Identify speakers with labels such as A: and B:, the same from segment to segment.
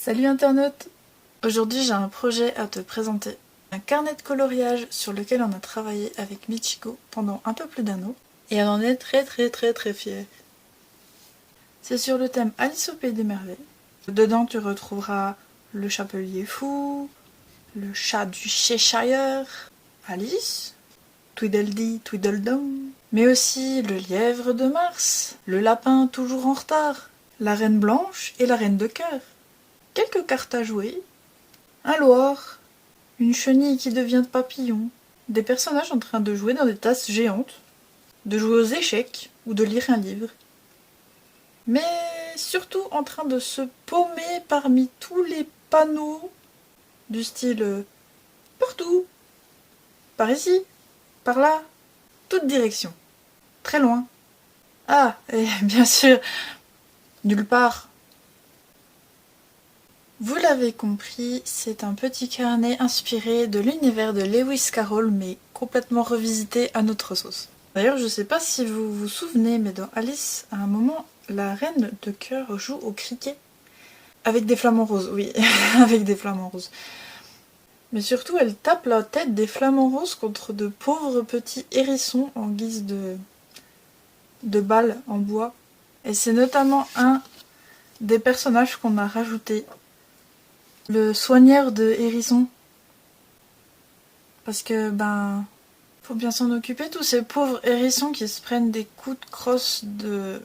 A: Salut internaute! Aujourd'hui j'ai un projet à te présenter. Un carnet de coloriage sur lequel on a travaillé avec Michiko pendant un peu plus d'1 an. Et on en est très fiers. C'est sur le thème Alice au Pays des Merveilles. Dedans tu retrouveras le chapelier fou, le chat du Cheshire, Alice, Tweedledee Tweedledum, mais aussi le lièvre de Mars, le lapin toujours en retard, la reine blanche et la reine de cœur. Quelques cartes à jouer, un loir, une chenille qui devient papillon, des personnages en train de jouer dans des tasses géantes, de jouer aux échecs ou de lire un livre. Mais surtout en train de se paumer parmi tous les panneaux du style partout, par ici, par là, toute direction, très loin. Ah, et bien sûr, nulle part. Vous l'avez compris, c'est un petit carnet inspiré de l'univers de Lewis Carroll, mais complètement revisité à notre sauce. D'ailleurs, je sais pas si vous vous souvenez, mais dans Alice, à un moment, la reine de cœur joue au cricket. Avec des flamants roses, oui, avec des flamants roses. Mais surtout, elle tape la tête des flamants roses contre de pauvres petits hérissons en guise de balles en bois. Et c'est notamment un des personnages qu'on a rajouté. Le soigneur de hérisson. Parce que, faut bien s'en occuper, tous ces pauvres hérissons qui se prennent des coups de crosse des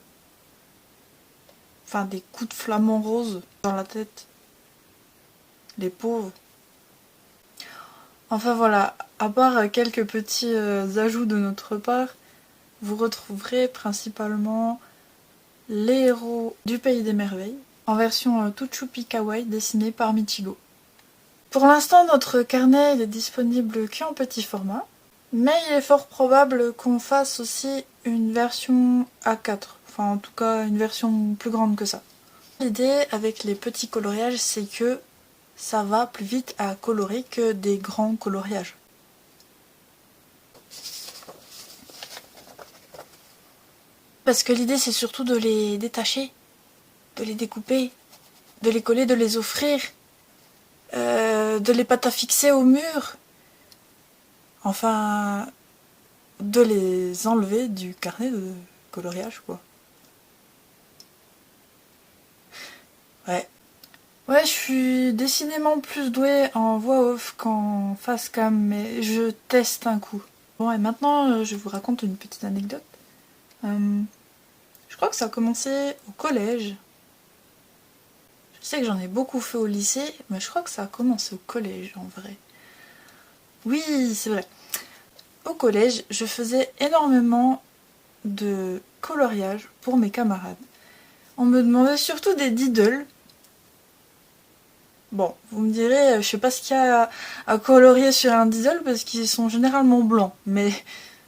A: coups de flamant rose dans la tête. Les pauvres. Enfin voilà, à part quelques petits ajouts de notre part, vous retrouverez principalement les héros du Pays des Merveilles, en version toute choupi kawaii dessinée par Michiko. Pour l'instant, notre carnet il est disponible qu'en petit format, mais il est fort probable qu'on fasse aussi une version A4, enfin en tout cas une version plus grande que ça. L'idée avec les petits coloriages, c'est que ça va plus vite à colorer que des grands coloriages. Parce que l'idée c'est surtout de les détacher, de les découper, de les coller, de les offrir, de les patafixer au mur. Enfin, de les enlever du carnet de coloriage, quoi. Ouais, je suis décidément plus douée en voix off qu'en face cam, mais je teste un coup. Bon, et maintenant, je vous raconte une petite anecdote. Je crois que ça a commencé au collège. Je sais que j'en ai beaucoup fait au lycée, mais je crois que ça a commencé au collège, en vrai. Oui, c'est vrai. Au collège, je faisais énormément de coloriage pour mes camarades. On me demandait surtout des diddles. Bon, vous me direz, je sais pas ce qu'il y a à colorier sur un diddle parce qu'ils sont généralement blancs. Mais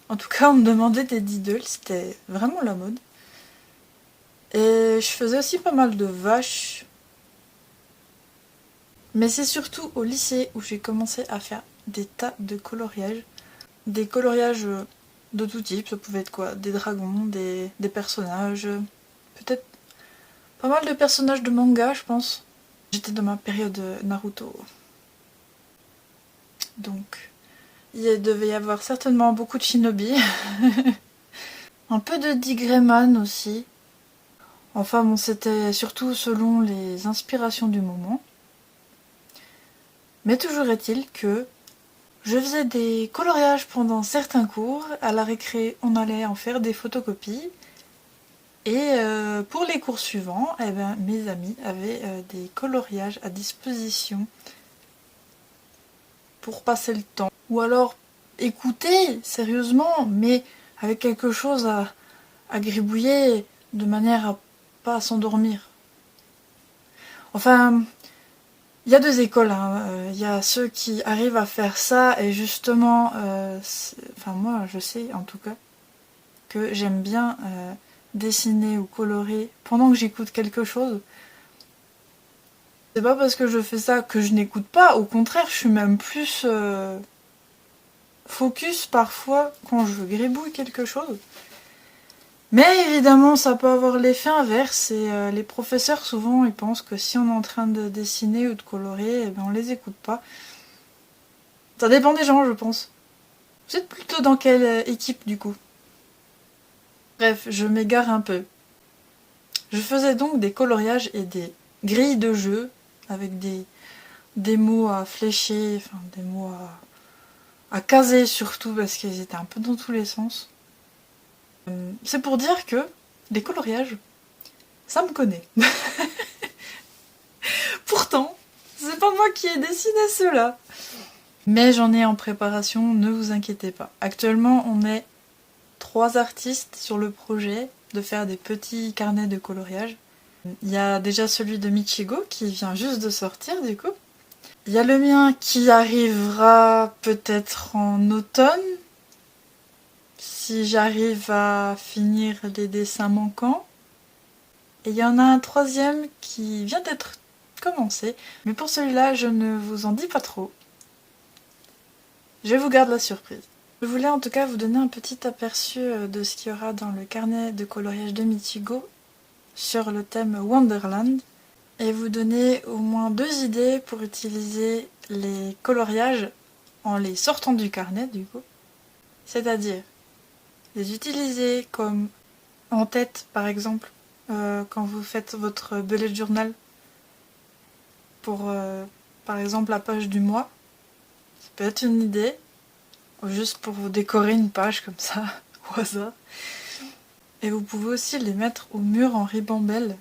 A: en tout cas, on me demandait des diddles, c'était vraiment la mode. Et je faisais aussi pas mal de vaches. Mais c'est surtout au lycée où j'ai commencé à faire des tas de coloriages. Des coloriages de tout type, ça pouvait être quoi? Des dragons, des personnages, peut-être pas mal de personnages de manga, je pense. J'étais dans ma période Naruto. Donc, il devait y avoir certainement beaucoup de shinobi. Un peu de Dick Grayman aussi. Enfin bon, c'était surtout selon les inspirations du moment. Mais toujours est-il que je faisais des coloriages pendant certains cours. À la récré, on allait en faire des photocopies. Et pour les cours suivants, mes amis avaient des coloriages à disposition pour passer le temps. Ou alors écouter sérieusement, mais avec quelque chose à gribouiller de manière à pas s'endormir. Enfin, il y a deux écoles. Il y a ceux qui arrivent à faire ça et justement, moi je sais en tout cas que j'aime bien dessiner ou colorer pendant que j'écoute quelque chose. C'est pas parce que je fais ça que je n'écoute pas, au contraire, je suis même plus focus parfois quand je gribouille quelque chose. Mais évidemment, ça peut avoir l'effet inverse et les professeurs, souvent, ils pensent que si on est en train de dessiner ou de colorier, eh ben, on les écoute pas. Ça dépend des gens, je pense. Vous êtes plutôt dans quelle équipe, du coup? Bref, je m'égare un peu. Je faisais donc des coloriages et des grilles de jeu avec des mots à flécher, enfin des mots à caser surtout parce qu'ils étaient un peu dans tous les sens. C'est pour dire que les coloriages, ça me connaît. Pourtant, c'est pas moi qui ai dessiné ceux-là. Mais j'en ai en préparation, ne vous inquiétez pas. Actuellement, on est 3 artistes sur le projet de faire des petits carnets de coloriage. Il y a déjà celui de Michigo qui vient juste de sortir du coup. Il y a le mien qui arrivera peut-être en automne, si j'arrive à finir les dessins manquants. Et il y en a un troisième qui vient d'être commencé, mais pour celui-là, je ne vous en dis pas trop. Je vous garde la surprise. Je voulais en tout cas vous donner un petit aperçu de ce qu'il y aura dans le carnet de coloriage de Michigo sur le thème Wonderland et vous donner au moins 2 idées pour utiliser les coloriages en les sortant du carnet du coup. C'est-à-dire les utiliser comme en tête par exemple quand vous faites votre bullet journal pour par exemple la page du mois. Ça peut être une idée, juste pour vous décorer une page comme ça, au hasard. Et vous pouvez aussi les mettre au mur en ribambelle.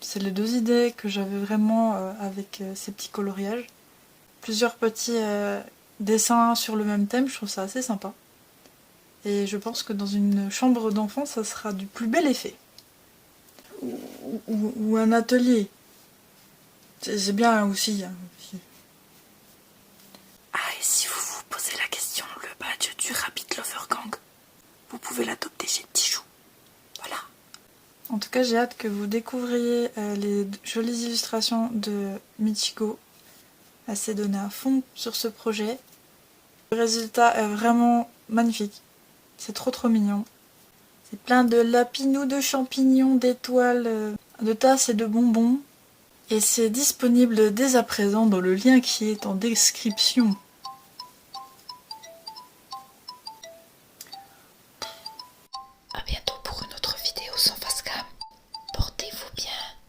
A: C'est les 2 idées que j'avais vraiment avec ces petits coloriages. Plusieurs petits dessins sur le même thème, je trouve ça assez sympa. Et je pense que dans une chambre d'enfant, ça sera du plus bel effet. Ou un atelier. C'est bien aussi.
B: Ah, et si vous vous posez la question, le badge du Rabbit Lover Gang, vous pouvez l'adopter chez Tichou. Voilà.
A: En tout cas, j'ai hâte que vous découvriez les jolies illustrations de Michigo. Elle s'est donnée à fond sur ce projet. Le résultat est vraiment magnifique. C'est trop mignon. C'est plein de lapinous, de champignons, d'étoiles, de tasses et de bonbons. Et c'est disponible dès à présent dans le lien qui est en description.